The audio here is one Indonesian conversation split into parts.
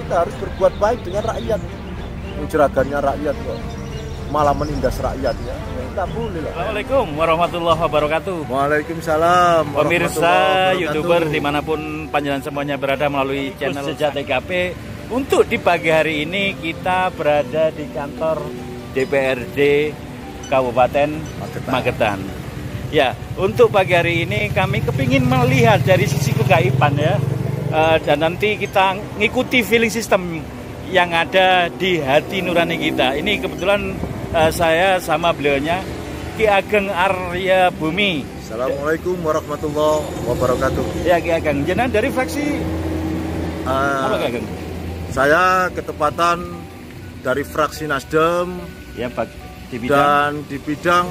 kita harus berbuat baik dengan rakyat. Jeragannya rakyat kok malah menindas rakyatnya, nggak boleh lah. Assalamualaikum warahmatullahi wabarakatuh. Waalaikumsalam. Pemirsa YouTuber dimanapun panjenengan semuanya berada melalui channel Sejati TKP. Untuk di pagi hari ini kita berada di kantor DPRD Kabupaten Magetan. Ya, untuk pagi hari ini kami kepingin melihat dari sisi kegaiban ya, dan nanti kita ngikuti feeling system yang ada di hati nurani kita. Ini kebetulan saya sama beliaunya, Ki Ageng Arya Bumi. Assalamualaikum warahmatullahi wabarakatuh. Ya Ki Ageng, jenengan dari fraksi apa Ki Ageng? Saya ketepatan dari fraksi Nasdem Ya Pak, di bidang dan di bidang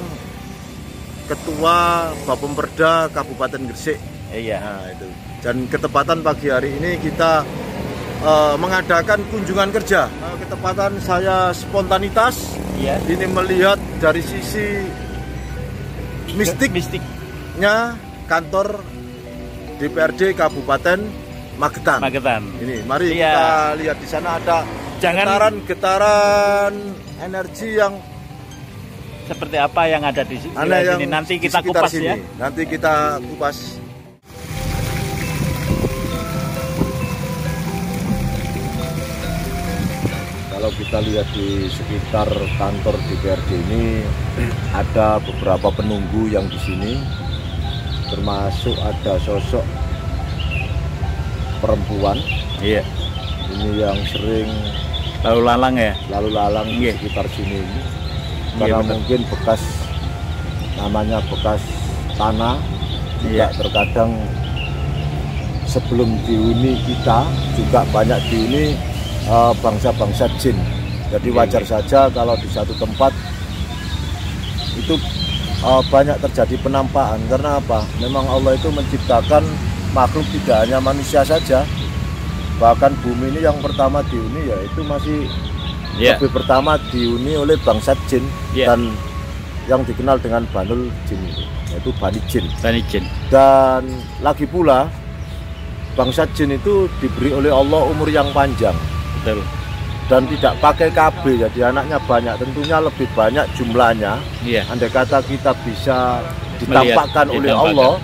Ketua Bapemperda Kabupaten Gresik. Iya. Nah, itu. Dan ketepatan pagi hari ini kita mengadakan kunjungan kerja. Ketepatan saya spontanitas. Iya. Ini melihat dari sisi mistiknya kantor DPRD Kabupaten Magetan. Ini, mari kita lihat di sana ada getaran energi yang seperti apa yang ada di sini. Nanti kita kupas sini. Ya. Nanti kita kupas. Kalau kita lihat di sekitar kantor DPRD ini ada beberapa penunggu yang di sini, termasuk ada sosok perempuan. Iya. Ini yang sering lalu lalang di sekitar sini ini. Karena mungkin bekas tanah juga terkadang sebelum dihuni kita juga banyak dihuni bangsa-bangsa jin. Jadi wajar saja kalau di satu tempat itu banyak terjadi penampakan. Karena apa? Memang Allah itu menciptakan makhluk tidak hanya manusia saja. Bahkan bumi ini yang pertama dihuni yaitu masih lebih pertama dihuni oleh bangsa jin dan yang dikenal dengan Banul Jin, yaitu Bani Jin. Dan lagi pula bangsa jin itu diberi oleh Allah umur yang panjang. Betul. Dan tidak pakai KB, jadi anaknya banyak, tentunya lebih banyak jumlahnya. Andai kata kita bisa ditampakkan oleh Allah,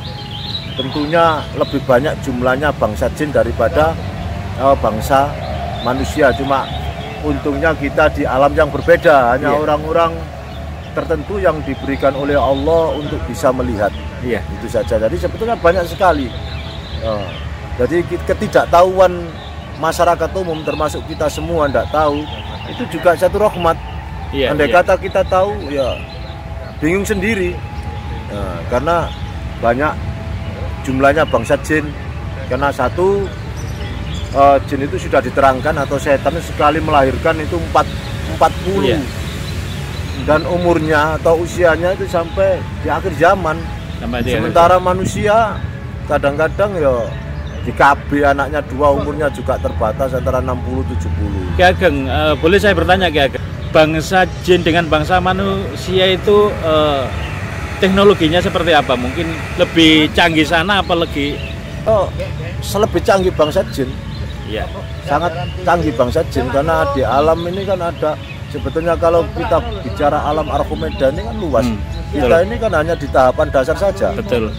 tentunya lebih banyak jumlahnya bangsa jin daripada bangsa manusia. Cuma untungnya kita di alam yang berbeda, hanya orang-orang tertentu yang diberikan oleh Allah untuk bisa melihat. Itu saja. Jadi sebetulnya banyak sekali. Jadi ketidaktahuan masyarakat umum termasuk kita semua tidak tahu, itu juga satu rahmat. Andai kata kita tahu, ya bingung sendiri. Karena banyak jumlahnya bangsa jin. Karena satu, jin itu sudah diterangkan atau setan sekali melahirkan itu 40 dan umurnya atau usianya itu sampai di akhir zaman. Sementara manusia kadang-kadang ya di KB anaknya 2 umurnya juga terbatas antara 60-70. Ki Ageng, boleh saya bertanya Ki Ageng, bangsa jin dengan bangsa manusia itu teknologinya seperti apa? Mungkin lebih canggih sana apa lagi? Lebih canggih bangsa jin. Sangat canggih bangsa jin, karena di alam ini kan ada, sebetulnya kalau kita bicara alam Arkomeda ini kan luas. Kita ini kan hanya di tahapan dasar saja. Betul.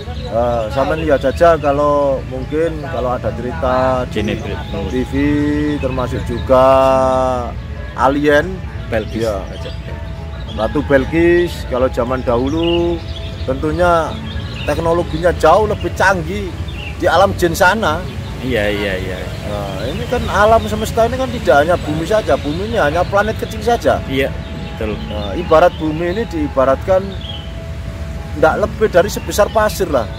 Sampai lihat saja kalau mungkin kalau ada cerita di TV, termasuk juga alien Belkis. Ratu Belkis kalau zaman dahulu tentunya teknologinya jauh lebih canggih di alam jin sana. Nah, ini kan alam semesta ini kan tidak hanya bumi saja, bumi ini hanya planet kecil saja. Betul. Nah, ibarat bumi ini diibaratkan tidak lebih dari sebesar pasir lah,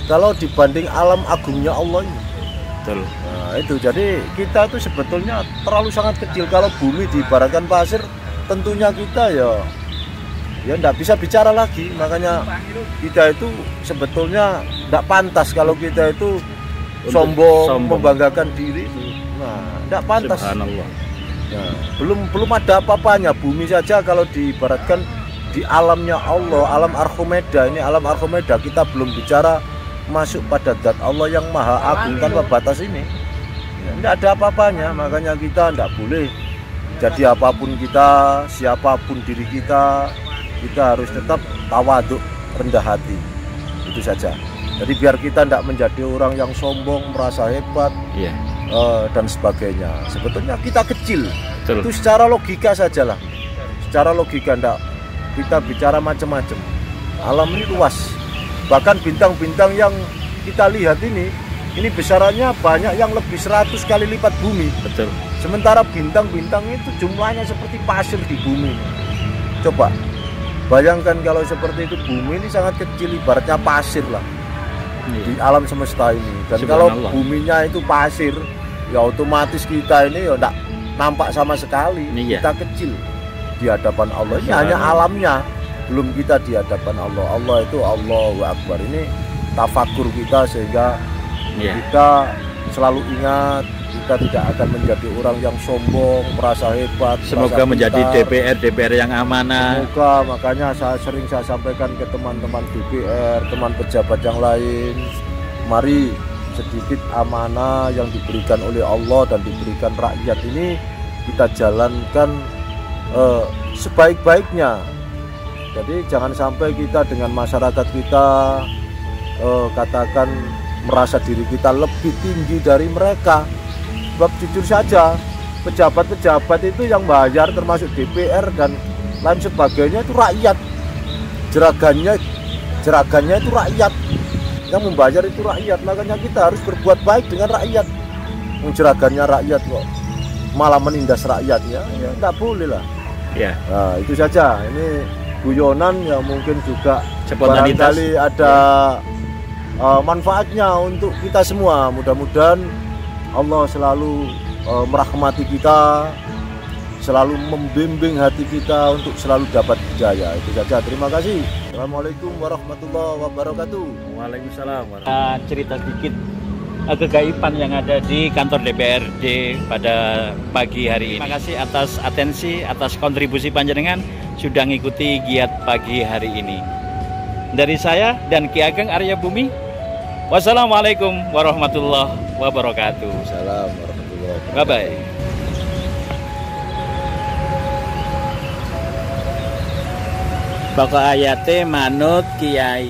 kalau dibanding alam agungnya Allah ini. Betul. Nah, itu jadi kita itu sebetulnya terlalu sangat kecil. Kalau bumi diibaratkan pasir, tentunya kita ya tidak bisa bicara lagi. Makanya kita itu sebetulnya tidak pantas kalau kita itu sombong, membanggakan diri. Nah, tidak pantas. Subhanallah. Nah, belum ada apa-apanya. Bumi saja kalau diibaratkan di alamnya Allah, alam Arkomeda ini, alam Arkomeda kita belum bicara masuk pada zat Allah yang maha agung tanpa batas ini. Tidak ada apa-apanya, makanya kita tidak boleh jadi apapun kita, siapapun diri kita harus tetap tawaduk, rendah hati. Itu saja. Jadi biar kita tidak menjadi orang yang sombong, merasa hebat, dan sebagainya. Sebetulnya kita kecil. Betul. Itu secara logika sajalah. Secara logika tidak kita bicara macam-macam. Alam ini luas. Bahkan bintang-bintang yang kita lihat ini besarannya banyak yang lebih 100 kali lipat bumi. Betul. Sementara bintang-bintang itu jumlahnya seperti pasir di bumi. Coba bayangkan kalau seperti itu, bumi ini sangat kecil, ibaratnya pasir lah di alam semesta ini. Dan kalau buminya itu pasir, ya otomatis kita ini ya enggak nampak sama sekali. Kita kecil di hadapan Allah. Ini hanya alamnya, belum kita di hadapan Allah. Allah itu Allahu Akbar. Ini tafakur kita sehingga kita selalu ingat kita tidak akan menjadi orang yang sombong, merasa hebat. Semoga menjadi DPR yang amanah. Semoga, makanya saya sampaikan ke teman-teman DPR, teman pejabat yang lain, mari sedikit amanah yang diberikan oleh Allah dan diberikan rakyat ini kita jalankan sebaik-baiknya. Jadi jangan sampai kita dengan masyarakat kita katakan merasa diri kita lebih tinggi dari mereka. Sebab jujur saja, pejabat-pejabat itu yang bayar termasuk DPR dan lain sebagainya itu rakyat. Jeragannya itu rakyat. Yang membayar itu rakyat. Makanya kita harus berbuat baik dengan rakyat. Jeragannya rakyat kok malah menindas rakyatnya, ya enggak boleh lah. Nah, itu saja. Ini guyonan yang mungkin juga barangkali ada manfaatnya untuk kita semua. Mudah-mudahan Allah selalu merahmati kita, selalu membimbing hati kita untuk selalu dapat hidayah. Itu saja. Terima kasih. Assalamualaikum warahmatullahi wabarakatuh. Waalaikumsalam. Cerita sedikit kegaiban yang ada di kantor DPRD pada pagi hari ini. Terima kasih atas atensi, atas kontribusi panjenengan sudah mengikuti giat pagi hari ini. Dari saya dan Ki Ageng Arya Bumi, wassalamualaikum warahmatullahi wabarakatuh. Assalamualaikum warahmatullahi wabarakatuh. Bye-bye. Pokok ayate manut kiai.